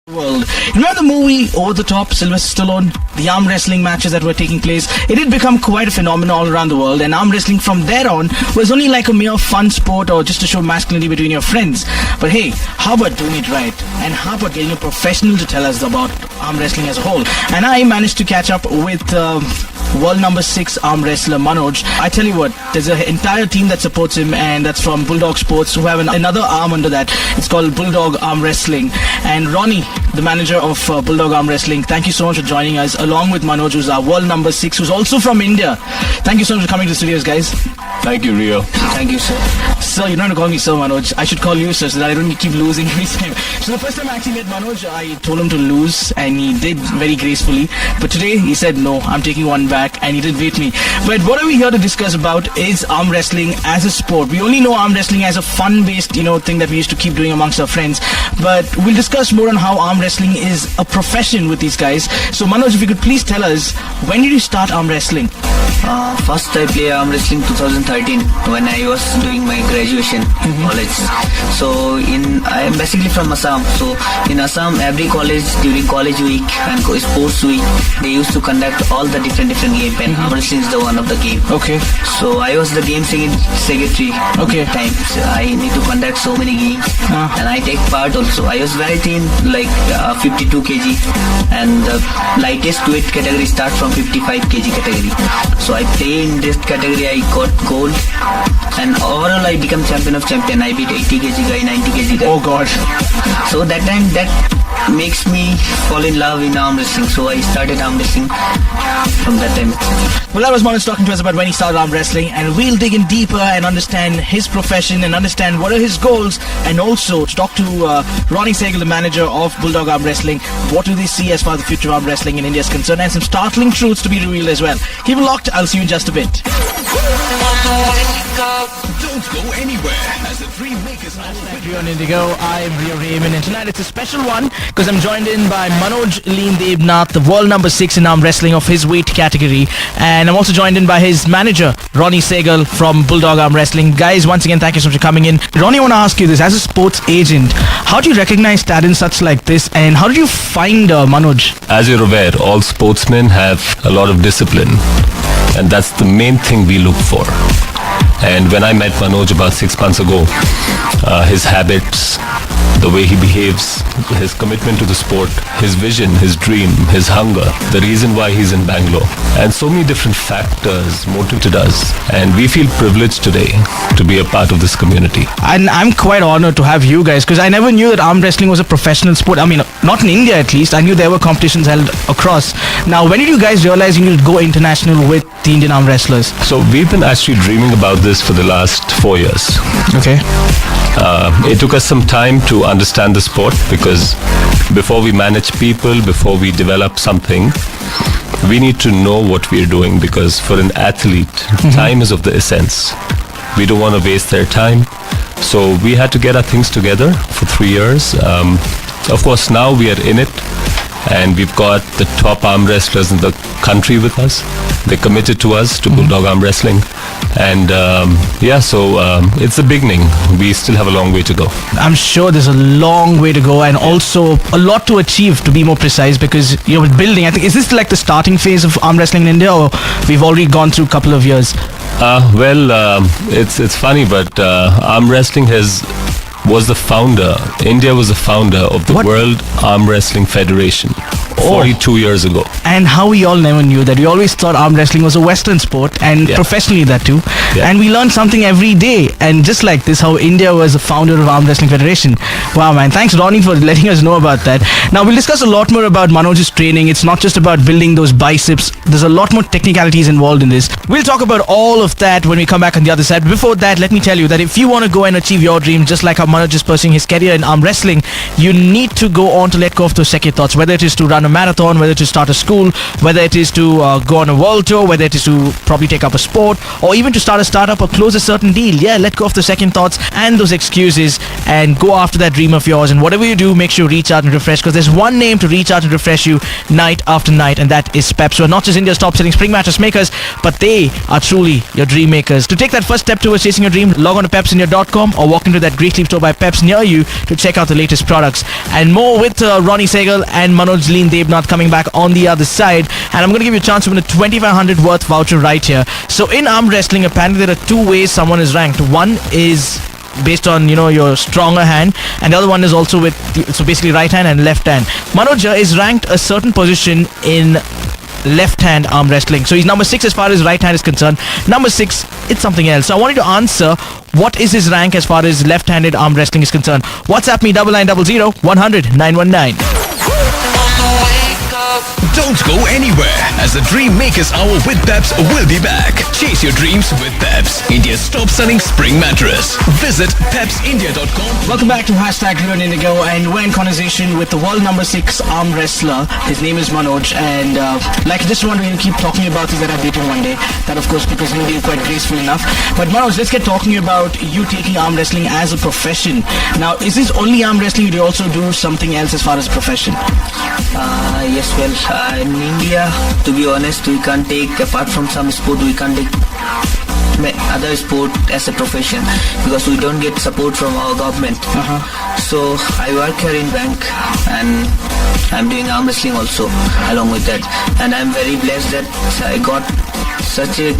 World. Remember the movie Over the Top, Sylvester Stallone? The arm wrestling matches that were taking place, it did become quite a phenomenon all around the world, and arm wrestling from there on was only like a mere fun sport or just to show masculinity between your friends. But hey, how about doing it right? And how about getting a professional to tell us about arm wrestling as a whole? And I managed to catch up with world number 6 arm wrestler Manoj. I tell you what, there's an entire team that supports him, and that's from Bulldog Sports, who have another arm under that. It's called Bulldog Arm Wrestling. And Ronnie, the manager of Bulldog Arm Wrestling, thank you so much for joining us, along with Manoj, who's our world number 6, who's also from India. Thank you so much for coming to the studios, guys. Thank you, Rio. Thank you, sir. Sir, you're not going to call me Sir, Manoj. I should call you Sir, so that I don't keep losing every time. So the first time I actually met Manoj, I told him to lose, and he did very gracefully. But today, he said, no, I'm taking one back, and he did beat me. But what are we here to discuss about is arm wrestling as a sport. We only know arm wrestling as a fun-based, thing that we used to keep doing amongst our friends. But we'll discuss more on how arm wrestling is a profession with these guys. So Manoj, if you could please tell us, when did you start arm wrestling? First I play arm wrestling 2013 when I was doing my graduation college. So I am basically from Assam. So in Assam, every college during college week and sports week, they used to conduct all the different games, and arm wrestling is the one of the game. Okay. So I was the game secretary. Okay. Times I need to conduct so many games, and I take part also. I was very thin, like 52 kg, and the lightest weight category start from 55 kg category. So I play in this category, I got gold, and overall I become champion of champion. I beat 80 kg guy, 90 kg guy. Oh God. So that time, that makes me fall in love in arm wrestling. So I started arm wrestling from that time. Well, that was Manoj talking to us about when he started arm wrestling, and we'll dig in deeper and understand his profession and understand what are his goals, and also to talk to Ronnie Sehgal, the manager of Bulldog Arm Wrestling. What do they see as far as the future of arm wrestling in India is concerned, and some startling truths to be revealed as well. Keep it locked. I'll see you in just a bit. Don't go anywhere as the three makers Rio on Indigo. I'm Rio Raymond, and tonight it's a special one because I'm joined in by Manoj Leen Devnath, the world number 6 in arm wrestling of his weight category, and I'm also joined in by his manager Ronnie Sehgal from Bulldog Arm Wrestling. Guys, once again, thank you so much for coming in. Ronnie, I want to ask you this: as a sports agent, how do you recognize talents such like this, and how did you find Manoj? As you're aware, all sportsmen have a lot of discipline, and that's the main thing we look for. And when I met Manoj about 6 months ago, his habits, the way he behaves, his commitment to the sport, his vision, his dream, his hunger, the reason why he's in Bangalore, and so many different factors motivated us. And we feel privileged today to be a part of this community. And I'm quite honored to have you guys, because I never knew that arm wrestling was a professional sport. I mean, not in India at least. I knew there were competitions held across. Now, when did you guys realize you needed to go international with the Indian arm wrestlers? So we've been actually dreaming about this for the last 4 years. Okay. It took us some time to understand the sport, because before we manage people, before we develop something, we need to know what we're doing, because for an athlete, time is of the essence. We don't want to waste their time. So we had to get our things together for 3 years. Of course, now we are in it, and we've got the top arm wrestlers in the country with us. They're committed to us, to Bulldog Arm Wrestling. And it's the beginning. We still have a long way to go. I'm sure there's a long way to go, and also a lot to achieve, to be more precise, because you're building. I think, is this like the starting phase of arm wrestling in India, or we've already gone through a couple of years? It's funny, but arm wrestling was the founder. India was the founder of the World Arm Wrestling Federation 42 years ago. And how we all never knew that. We always thought arm wrestling was a Western sport, and professionally that too. Yeah. And we learn something every day. And just like this, how India was the founder of Arm Wrestling Federation. Wow, man. Thanks, Ronnie, for letting us know about that. Now, we'll discuss a lot more about Manoj's training. It's not just about building those biceps. There's a lot more technicalities involved in this. We'll talk about all of that when we come back on the other side. Before that, let me tell you that if you want to go and achieve your dream, just like how Manoj is pursuing his career in arm wrestling, you need to go on to let go of those second thoughts, whether it is to run a a marathon, whether to start a school, whether it is to go on a world tour, whether it is to probably take up a sport, or even to start a startup or close a certain deal. Yeah, let go of the second thoughts and those excuses and go after that dream of yours. And whatever you do, make sure you reach out and refresh, because there's one name to reach out and refresh you night after night, and that is Peps, who are not just India's top selling spring mattress makers, but they are truly your dream makers. To take that first step towards chasing your dream, log on to pepsindia.com or walk into that Great Sleep store by Peps near you to check out the latest products. And more with Ronnie Sehgal and Manoj Leen Debnath coming back on the other side. And I'm going to give you a chance to win a 2,500 worth voucher right here. So in arm wrestling, apparently there are two ways someone is ranked. One is based on, your stronger hand, and the other one is also with, so basically right hand and left hand. Manoj is ranked a certain position in left hand arm wrestling, so he's number 6 as far as right hand is concerned. Number 6, it's something else. So I want you to answer, what is his rank as far as left-handed arm wrestling is concerned? WhatsApp me 9900 100 919. Don't go anywhere, as the Dream Makers Hour with Peps will be back. Chase your dreams with Peps, India's top-selling spring mattress. Visit pepsindia.com. Welcome back to Rio and Indigo, and we're in conversation with the world number 6 arm wrestler. His name is Manoj, and like just wondering, keep talking about this that I've beaten one day. That of course because you did quite graceful enough. But Manoj, let's get talking about you taking arm wrestling as a profession. Now, is this only arm wrestling, or do you also do something else as far as a profession? Yes, well, in India, to be honest, we can't take, apart from some sport, we can't take other sport as a profession because we don't get support from our government. So I work here in bank and I'm doing arm wrestling also along with that, and I'm very blessed that I got such a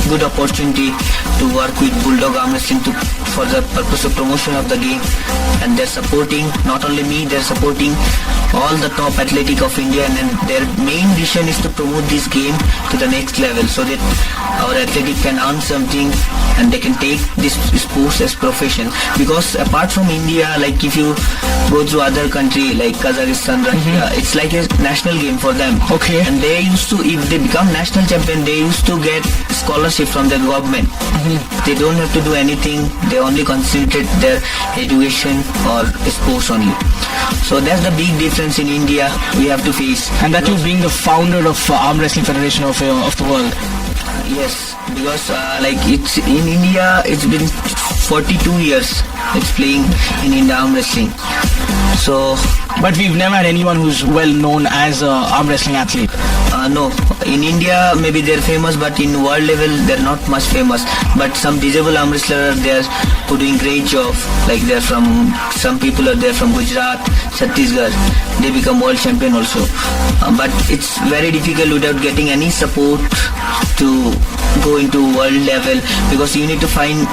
good opportunity to work with Bulldog Arm Wrestling for the purpose of promotion of the game, and they're supporting not only me, they're supporting all the top athletic of India, and their main vision is to promote this game to the next level so that our athletic can earn something and they can take this sports as profession. Because apart from India, like if you go to other country like Kazakhstan, Russia, it's like a national game for them. Okay. And they used to, if they become national champion, they used to get scholarship from the government. They don't have to do anything. They only concentrate their education or sports only. So that's the big difference in India we have to face. And that you being the founder of Arm Wrestling Federation of the world. Yes, because like it's in India, it's been 42 years it's playing in India arm wrestling. So, but we've never had anyone who's well known as an arm wrestling athlete. No, in India maybe they're famous, but in world level they're not much famous. But some disabled arm wrestlers, they're doing great job. Like they're from, some people are there from Gujarat, Chhattisgarh. They become world champion also. But it's very difficult without getting any support to go into world level, because you need to find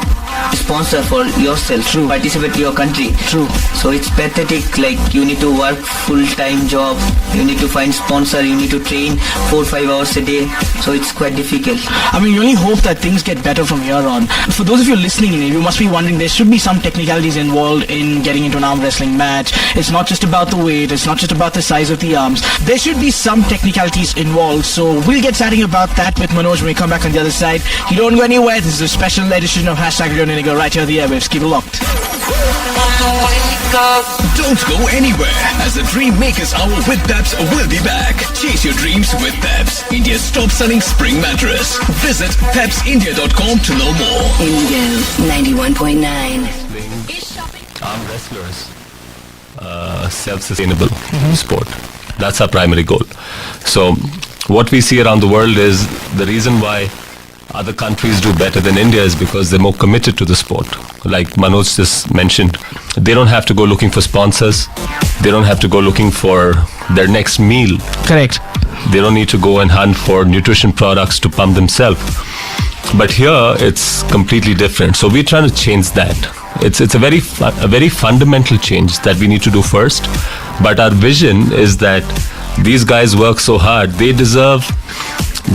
sponsor for yourself. True. Participate in your country. True. So it's pathetic. Like you need to work full-time job, you need to find sponsor, you need to train 4 or 5 hours a day. So it's quite difficult. I mean, you only hope that things get better from here on. For those of you listening in, you must be wondering, there should be some technicalities involved in getting into an arm wrestling match. It's not just about the weight, it's not just about the size of the arms. There should be some technicalities involved. So we'll get chatting about that with Manoj when we come back on the other side. You don't go anywhere. This is a special edition of #Radio Ninigo right here on the airwaves. Keep it locked. Don't go anywhere, as the Dream Makers Hour with Peps will be back. Chase your dreams with Peps, India's top-selling spring mattress. Visit pepsindia.com to know more. Indigo 91.9. Arm wrestlers, self-sustainable sport. That's our primary goal. So what we see around the world is the reason why other countries do better than India is because they're more committed to the sport. Like Manoj just mentioned, they don't have to go looking for sponsors. They don't have to go looking for their next meal. Correct. They don't need to go and hunt for nutrition products to pump themselves. But here it's completely different. So we're trying to change that. It's a very fundamental change that we need to do first. But our vision is that these guys work so hard, they deserve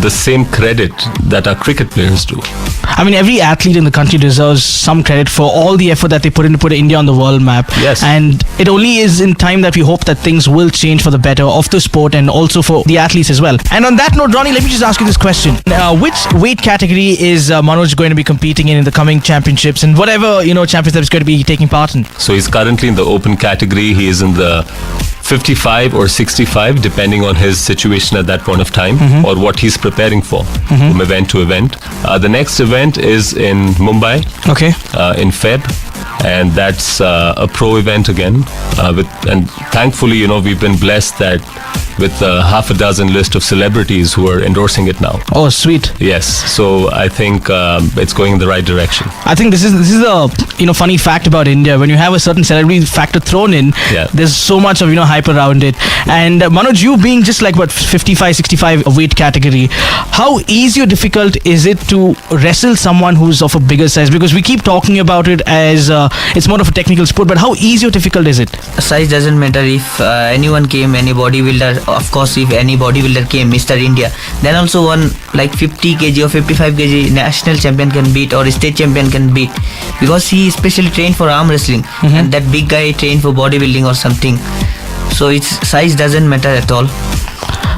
the same credit that our cricket players do. I mean, every athlete in the country deserves some credit for all the effort that they put in to put India on the world map. Yes. And it only is in time that we hope that things will change for the better of the sport and also for the athletes as well. And on that note, Ronnie, let me just ask you this question. Which weight category is Manoj going to be competing in the coming championships and whatever, championships he's going to be taking part in? So he's currently in the open category. He is in the 55 or 65, depending on his situation at that point of time or what he's preparing for from event to event. The next event is in Mumbai Okay. in Feb, and that's a pro event again. And thankfully, we've been blessed that with half a dozen list of celebrities who are endorsing it now. Oh, sweet. Yes, so I think it's going in the right direction. I think this is a funny fact about India. When you have a certain celebrity factor thrown in, there's so much of hype around it. And Manoj, you being just like what 55, 65 weight category, how easy or difficult is it to wrestle someone who's of a bigger size? Because we keep talking about it as it's more of a technical sport, but how easy or difficult is it? Size doesn't matter. If anyone came, any bodybuilder, of course, if any bodybuilder came, Mr. India, then also one like 50 kg or 55 kg national champion can beat or state champion can beat, because he especially trained for arm wrestling and that big guy trained for bodybuilding or something. So its size doesn't matter at all.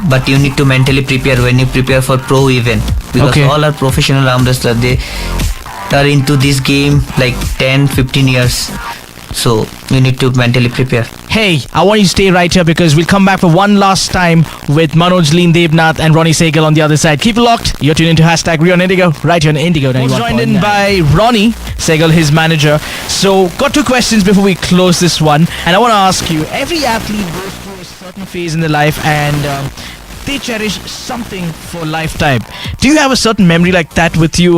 But you need to mentally prepare when you prepare for pro event, because all are professional arm wrestlers. They are into this game like 10-15 years. So you need to mentally prepare. Hey, I want you to stay right here because we'll come back for one last time with Manoj Leen Debnath and Ronnie Sehgal on the other side. Keep it locked. You're tuned into #We on Indigo right here on Indigo 91.9. Joined in by Ronnie Sehgal, his manager. So got two questions before we close this one, and I want to ask you: every athlete goes through a certain phase in their life, and they cherish something for lifetime. Do you have a certain memory like that with you,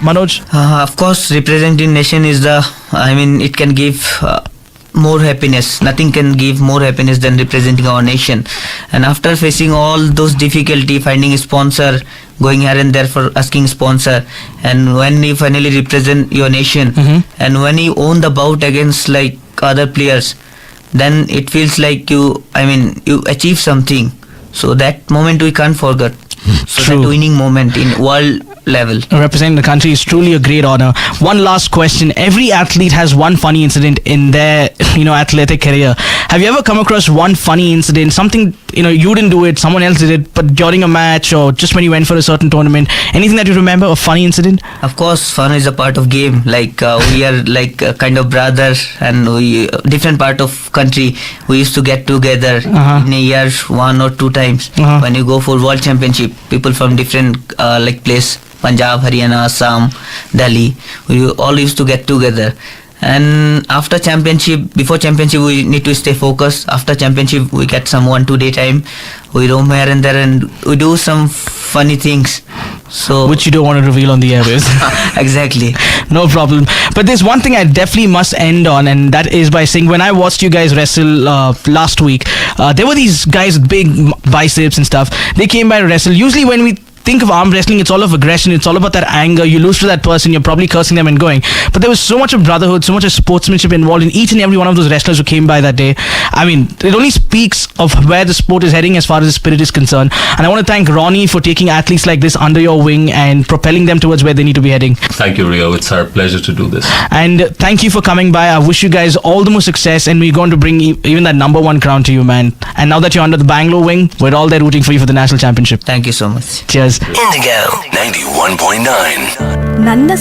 Manoj? Of course, representing nation is it can give more happiness. Nothing can give more happiness than representing our nation. And after facing all those difficulty, finding a sponsor, going here and there for asking sponsor, and when you finally represent your nation, and when you own the bout against like other players, then it feels like you achieve something. So that moment we can't forget. So True. that winning moment in world level. Representing the country is truly a great honor. One last question. Every athlete has one funny incident in their, athletic career. Have you ever come across one funny incident, something, you didn't do it, someone else did it, but during a match or just when you went for a certain tournament, anything that you remember, a funny incident? Of course, fun is a part of game. Like we are like a kind of brothers, and we different part of country. We used to get together in a year 1 or 2 times. When you go for world championship, people from different place, Punjab, Haryana, Assam, Delhi, we all used to get together. And after championship, before championship, we need to stay focused. After championship, we get some 1-2 day time. We roam here and there, and we do some funny things. So Which you don't want to reveal on the airwaves. exactly. No problem. But there's one thing I definitely must end on, and that is by saying, when I watched you guys wrestle last week, there were these guys with big biceps and stuff. They came by to wrestle. Usually when we think of arm wrestling, it's all of aggression, it's all about that anger. You lose to that person, you're probably cursing them and going. But there was so much of brotherhood, so much of sportsmanship involved in each and every one of those wrestlers who came by that day. I mean, it only speaks of where the sport is heading as far as the spirit is concerned. And I want to thank Ronnie for taking athletes like this under your wing and propelling them towards where they need to be heading. Thank you, Rio. It's our pleasure to do this. And thank you for coming by. I wish you guys all the more success, and we're going to bring even that #1 crown to you, man. And now that you're under the Bangalore wing, we're all there rooting for you for the national championship. Thank you so much. Cheers. Indigo 91.9. ನನ್ನ